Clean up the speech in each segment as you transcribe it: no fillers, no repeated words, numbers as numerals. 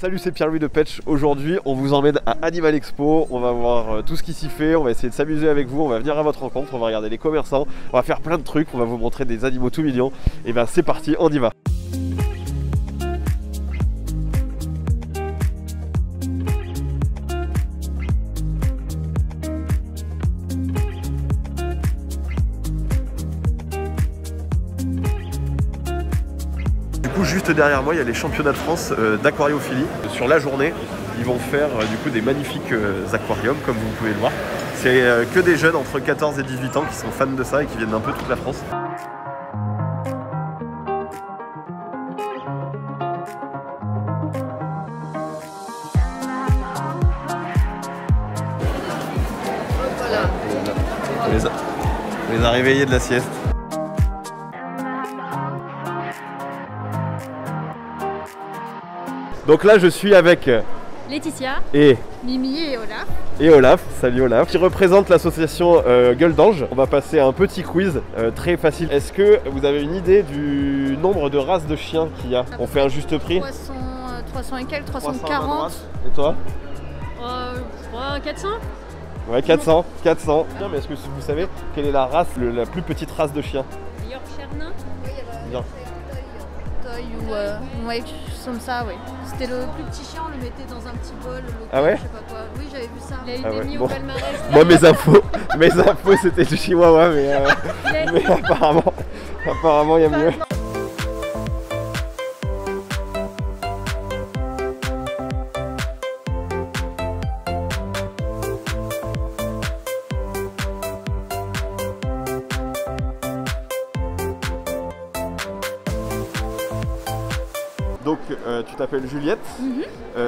Salut, c'est Pierre-Louis de Petch. Aujourd'hui, on vous emmène à Animal Expo. On va voir tout ce qui s'y fait. On va essayer de s'amuser avec vous. On va venir à votre rencontre. On va regarder les commerçants. On va faire plein de trucs. On va vous montrer des animaux tout mignons. Et ben, c'est parti, on y va. Juste derrière moi, il y a les championnats de France d'aquariophilie. Sur la journée, ils vont faire du coup des magnifiques aquariums, comme vous pouvez le voir. C'est que des jeunes entre 14 et 18 ans qui sont fans de ça et qui viennent d'un peu toute la France. On les a réveillés de la sieste. Donc là je suis avec Laetitia et Mimi et Olaf. Et Olaf, salut Olaf, qui représente l'association Gueule d'Ange. On va passer à un petit quiz très facile. Est-ce que vous avez une idée du nombre de races de chiens qu'il y a? On fait un juste prix. 300 et quelques, 340. Et toi? 400. Ouais, 400. Non, mais est-ce que vous savez quelle est la race, la plus petite race de chien? Yorkshire nain. Oui, bien. Toy ou ouais, comme ça, oui. C'était le plus petit chien, on le mettait dans un petit bol. Ah ouais? Je sais pas quoi. Oui, j'avais vu ça. Il a été mis bon. au palmarès. Moi, mes infos c'était du chihuahua, mais apparemment il y a mieux. Donc tu t'appelles Juliette,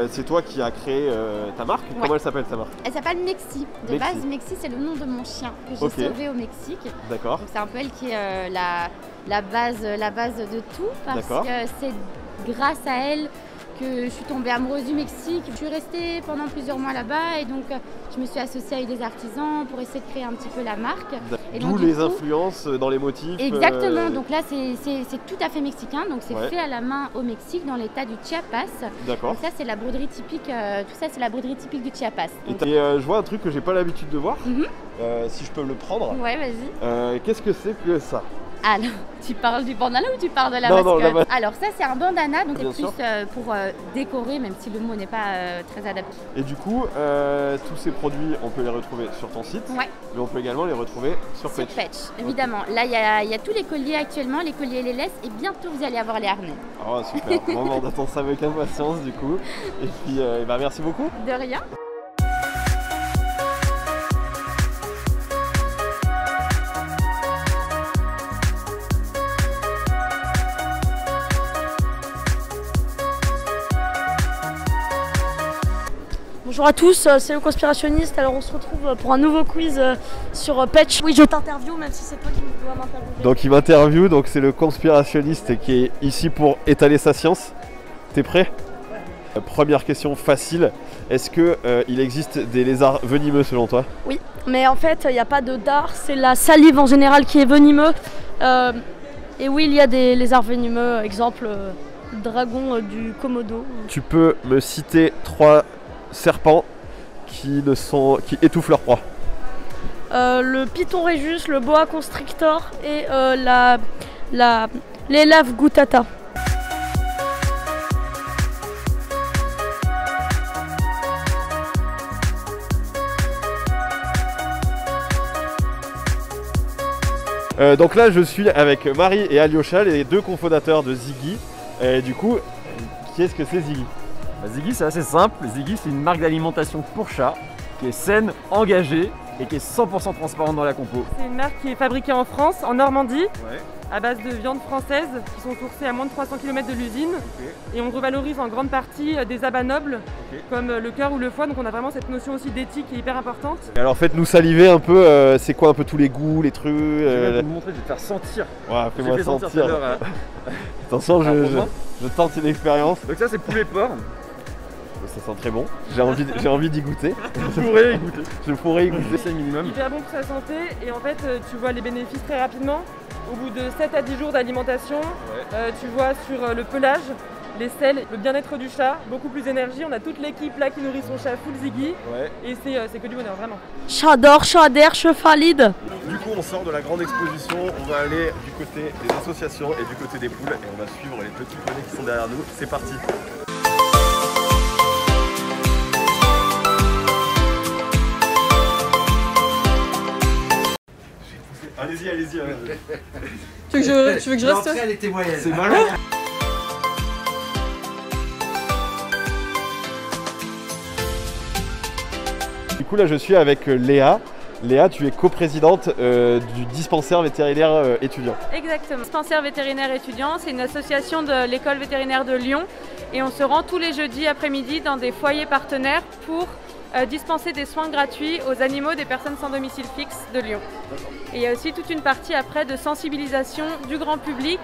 c'est toi qui as créé ta marque. Ouais. Comment elle s'appelle ta marque? Elle s'appelle Mexi. De base, Mexi c'est le nom de mon chien que j'ai sauvé au Mexique. D'accord. Donc c'est un peu elle qui est la base de tout parce que c'est grâce à elle que je suis tombée amoureuse du Mexique. Je suis restée pendant plusieurs mois là-bas et donc je me suis associée avec des artisans pour essayer de créer un petit peu la marque. D'où les influences dans les motifs. Exactement, donc là c'est tout à fait mexicain, donc c'est fait à la main au Mexique dans l'état du Chiapas. D'accord. Donc ça c'est la broderie typique, tout ça c'est la broderie typique du Chiapas. Donc... Et je vois un truc que j'ai pas l'habitude de voir, si je peux le prendre. Ouais, vas-y. Qu'est-ce que c'est que ça? Alors, tu parles du bandana ou tu parles de la mascotte? Alors ça c'est un bandana, donc c'est plus pour décorer, même si le mot n'est pas très adapté. Et du coup, tous ces produits, on peut les retrouver sur ton site, mais on peut également les retrouver sur Petch. Sur Petch, évidemment. Là, il y a tous les colliers actuellement, les colliers et les laisses, et bientôt vous allez avoir les harnais. Oh super, bon, on attend ça avec impatience du coup. Et puis, merci beaucoup. De rien. Bonjour à tous, c'est le conspirationniste. Alors on se retrouve pour un nouveau quiz sur Petch. Oui, je t'interviewe même si c'est toi qui dois m'interviewer. Donc il m'interviewe, donc c'est le conspirationniste qui est ici pour étaler sa science. T'es prêt? Ouais. Première question facile, est-ce que il existe des lézards venimeux selon toi? Oui, mais en fait il n'y a pas de dard, c'est la salive en général qui est venimeux. Et oui, il y a des lézards venimeux, exemple dragon du Komodo. Tu peux me citer 3 serpents qui étouffent leur proie? Le python régus, le boa constrictor et l'élave gutata. Donc là je suis avec Marie et Alyosha, les deux cofondateurs de Ziggy. Et du coup, qu'est-ce que c'est Ziggy? Ziggy c'est assez simple, Ziggy c'est une marque d'alimentation pour chats qui est saine, engagée et qui est 100% transparente dans la compo. C'est une marque qui est fabriquée en France, en Normandie, à base de viande française qui sont sourcées à moins de 300 km de l'usine. Et on revalorise en grande partie des abats nobles comme le cœur ou le foie, donc on a vraiment cette notion aussi d'éthique qui est hyper importante. Et alors faites-nous saliver un peu, c'est quoi un peu tous les goûts, les trucs Je vais vous montrer, je vais te faire sentir. Ouais, fais-moi sentir. Attention, je tente une expérience. Donc ça c'est poulet porc. Ça sent très bon, j'ai envie d'y goûter. Je pourrais y goûter, c'est le minimum. Hyper bon pour sa santé et en fait tu vois les bénéfices très rapidement. Au bout de 7 à 10 jours d'alimentation, tu vois sur le pelage les selles, le bien-être du chat, beaucoup plus d'énergie. On a toute l'équipe là qui nourrit son chat full Ziggy. Ouais. Et c'est que du bonheur, vraiment. Chat d'or, chat d'air, chevalide. Du coup, on sort de la grande exposition, on va aller du côté des associations et du côté des poules et on va suivre les petits poneys qui sont derrière nous. C'est parti. Allez-y, allez-y. Tu veux que je reste? Elle était moyenne. C'est malin. Du coup, là, je suis avec Léa. Léa, tu es coprésidente du dispensaire vétérinaire étudiant. Exactement. Dispensaire vétérinaire étudiant, c'est une association de l'école vétérinaire de Lyon et on se rend tous les jeudis après-midi dans des foyers partenaires pour dispenser des soins gratuits aux animaux des personnes sans domicile fixe de Lyon. Et il y a aussi toute une partie après de sensibilisation du grand public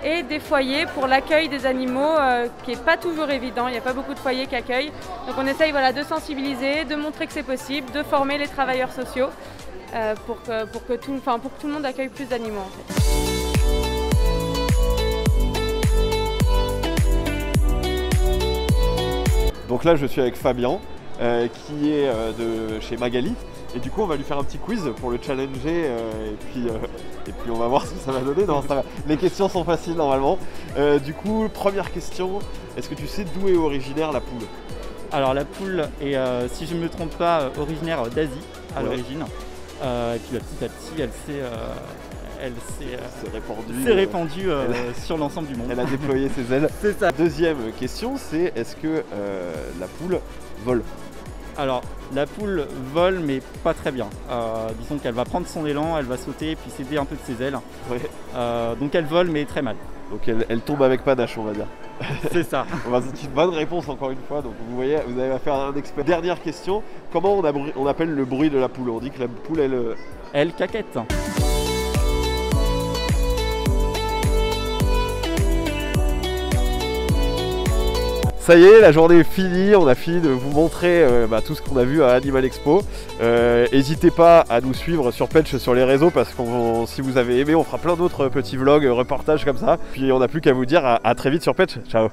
et des foyers pour l'accueil des animaux qui n'est pas toujours évident, il n'y a pas beaucoup de foyers qui accueillent. Donc on essaye de sensibiliser, de montrer que c'est possible, de former les travailleurs sociaux pour que tout le monde accueille plus d'animaux en fait. Donc là, je suis avec Fabien qui est de chez Magali. Et du coup, on va lui faire un petit quiz pour le challenger et puis on va voir ce que ça va donner. Non, ça va. Les questions sont faciles normalement. Du coup, première question, est-ce que tu sais d'où est originaire la poule? Alors la poule est, si je ne me trompe pas, originaire d'Asie à l'origine. Et puis petit à petit, elle s'est répandue sur l'ensemble du monde. Elle a déployé ses ailes. C'est ça. Deuxième question, c'est est-ce que la poule vole? Alors la poule vole mais pas très bien. Disons qu'elle va prendre son élan, elle va sauter et puis s'aider un peu de ses ailes. Ouais. Donc elle vole mais très mal. Donc elle tombe avec panache, on va dire. C'est ça. C'est une bonne réponse encore une fois. Donc vous voyez, vous avez affaire à un expert. Dernière question, comment on appelle le bruit de la poule? On dit que la poule elle caquette. Ça y est, la journée est finie, on a fini de vous montrer tout ce qu'on a vu à Animal Expo. N'hésitez pas à nous suivre sur Petch sur les réseaux parce que si vous avez aimé, on fera plein d'autres petits vlogs, reportages comme ça. Puis on n'a plus qu'à vous dire à très vite sur Petch. Ciao.